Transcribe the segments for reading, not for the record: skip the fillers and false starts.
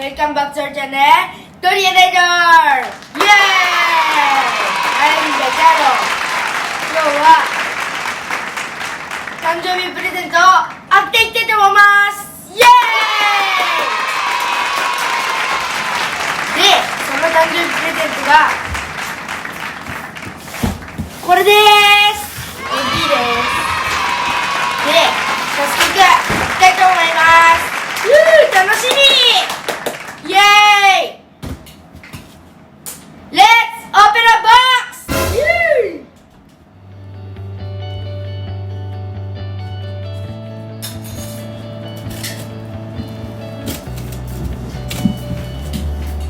Welcome back to our channel, Tori and Idol! Yay! I'm the Carol. 今日は誕生日プレゼントを開けていきたいと思います。イエーイ！で、その誕生日プレゼントがこれでーす。大きいです。で、早速いきたいと思います。楽しみ！イエーイ！ Let's open a box!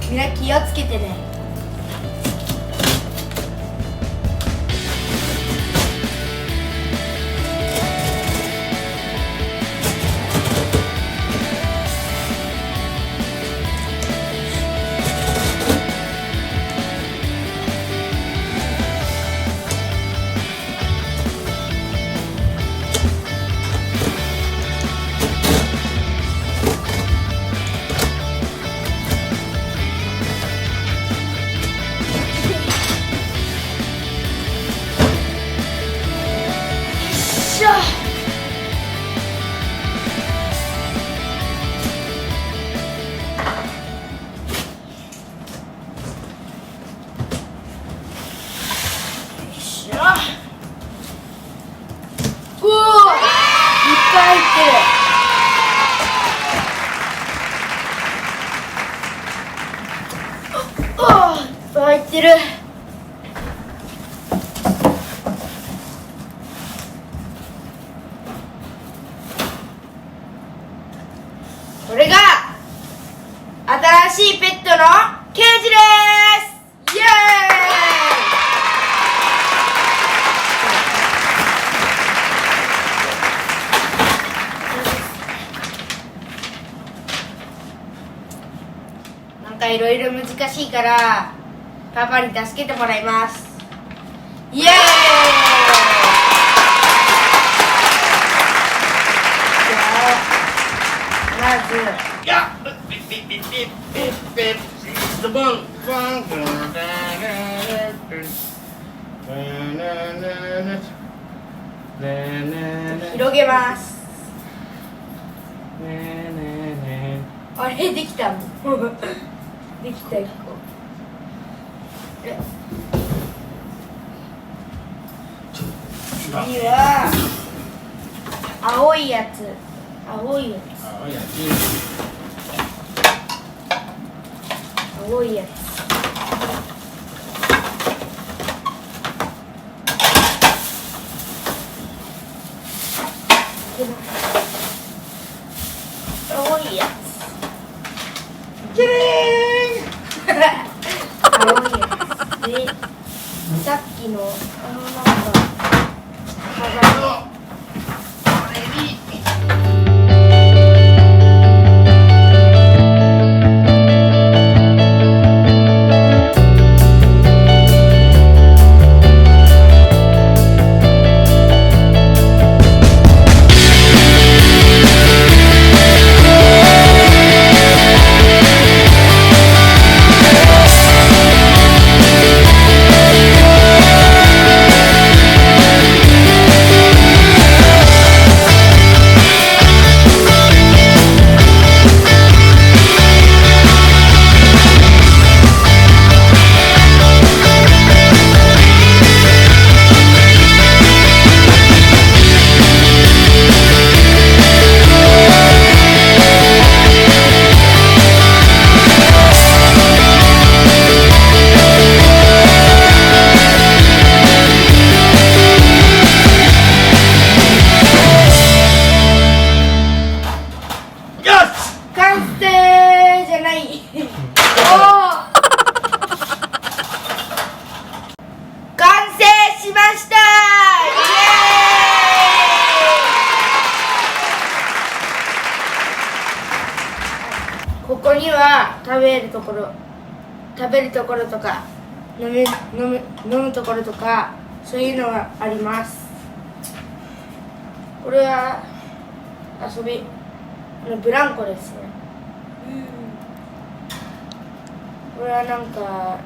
みんな気をつけてね。入ってる。これが新しいペットのケージです。イエーイ！なんかいろいろ難しいからパパに助けてもらいます。イエーイ！じゃあまず広げます。あれできたもん。できた1個。次は青いやつ。青いやつ。青いやつ。青いやつ。キリーン！青いやつで、さっきのなんか飾り。ここには食べるところとか飲むところとかそういうのがあります。これは遊びブランコですね。これはなんか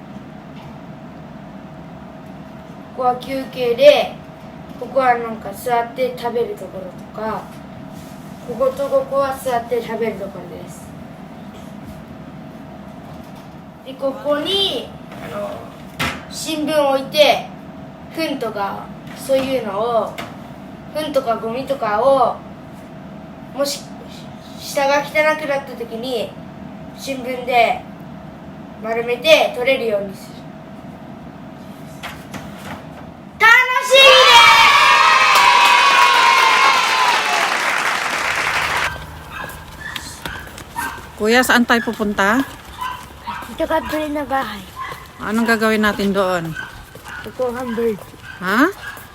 ここは休憩で、ここはなんか座って食べるところとか、こことここは座って食べるところです。でここに新聞を置いて、糞とかそういうのを、糞とかゴミとかを、もし下が汚くなった時に新聞で丸めて取れるようにする。楽しいです。 Kuya, saan tayo pupunta? Tito Gabriel na bahay. Anong gagawin natin doon? Ito ang bird. Ha?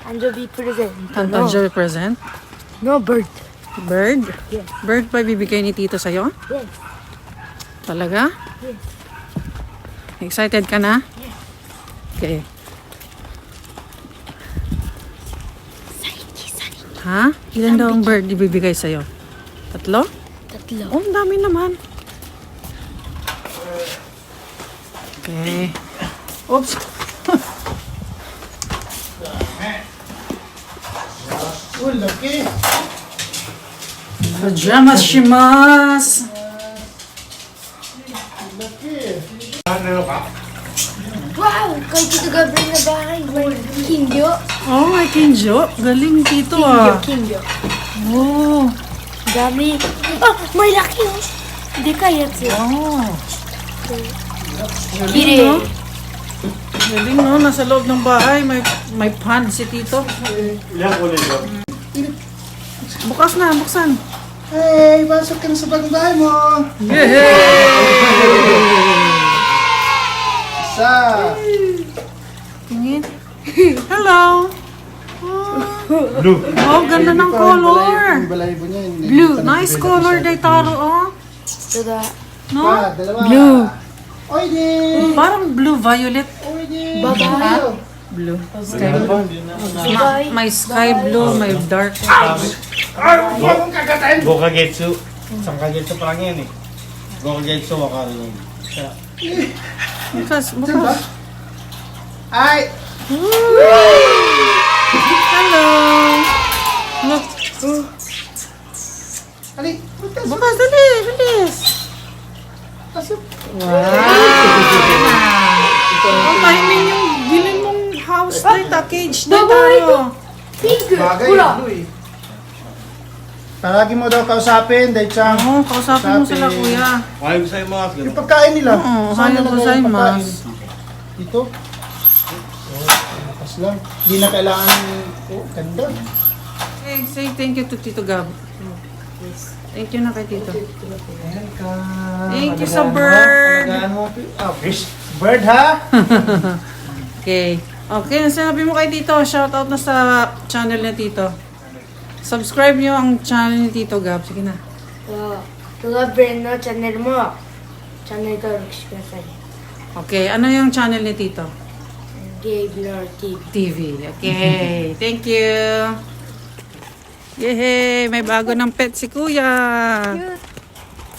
Anjobi present. Tantanjol present? No bird. Bird? Yes. Bird pa bibigay ni Tito sa'yo? Yes. Talaga? Yes. Excited ka na? Yes. Okay. Ha? Ilan daw ang bird ibibigay sa'yo? 3? Tatlo. Oh, ang dami naman. Okay. Oops. Oh, laki. Pajamas shimas. Laki. Wow! Kay Tito Gabriel na bahay. May kingyo. Oh, may kinjo. Galing Tito ah. Kingyo. Oh. Dami. Oh! May laki oh! Hindi kaya ito. Oh. Kiri. No? Galing no, nasa loob ng bahay. May pan si Tito. Bukas na, buksan. Hey, pasok ka na sa bagong bahay mo. Yay! Isa. Tingin. Hello. Blue. Oh, ganda ng color. Yung balahibo niya. Blue. Nice color, Daitaro, oh. Tada. No? Pa, dalawa. Blue. Oy, di. Parang blue-violet. Oy, di. Babae. Blue. Sky blue. May sky blue, may dark. Gokagetsu. Isang kagetsu pa lang yan eh. Gokagetsu, wakari yun. Bukas, Diba? bukas. Ay. Hello. Look. Ali. Bukas. Bukas, dali, bilis. Pasok. Ang timing yung bilhin mong house na cage na Babae tayo. Pink. Bagay. Pula. Blue eh. Palagi mo daw kausapin, Dai-chan. Oo, kausapin mo sila, kuya. Ayaw ko sa'yo mga Yung pagkain nila. Oo, Saan ayaw ko nilagay sa'yo, yung pagkain? mas. Dito. Oh, lakas lang. Hindi na kailangan. Oh, ganda. Say thank you to Tito Gab. Thank you na kay Tito. Ayan ka. Thank you sa bird. Alagaan mo. Ah, fish. Bird ha? Okay. Okay, sinabi mo kay Tito, shoutout na sa channel ni Tito. Subscribe nyo ang channel ni Tito Gab. Sige na. Tito Gabriel no channel mo. Channel登録してください。Okay, ano yung channel ni Tito? Gabriel TV. TV. Okay, thank you. Yehey! May bago ng pet si Kuya.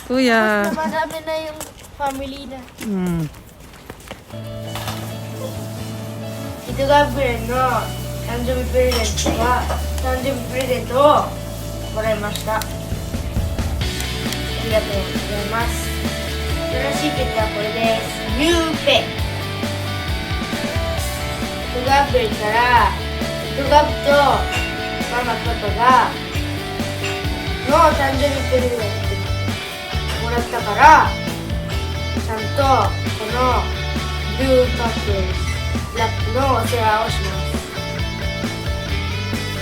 Kuya. Madami na yung family na. Tito Gabriel no 誕生日プレゼントは誕生日プレゼントをもらいました。ありがとうございます。新しいペットはこれです。ユーペ。トガブリからトガブとママパパがの誕生日プレゼントもらったからちゃんとこのブルーカップラップのお世話をします。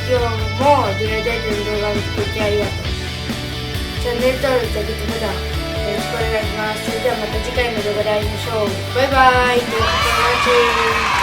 今日もディラデートの動画を見てくれてありがとう。チャンネル登録とグッドボタンよろしくお願いします。それではまた次回の動画で会いましょう。バイバイ。Thank you for watching.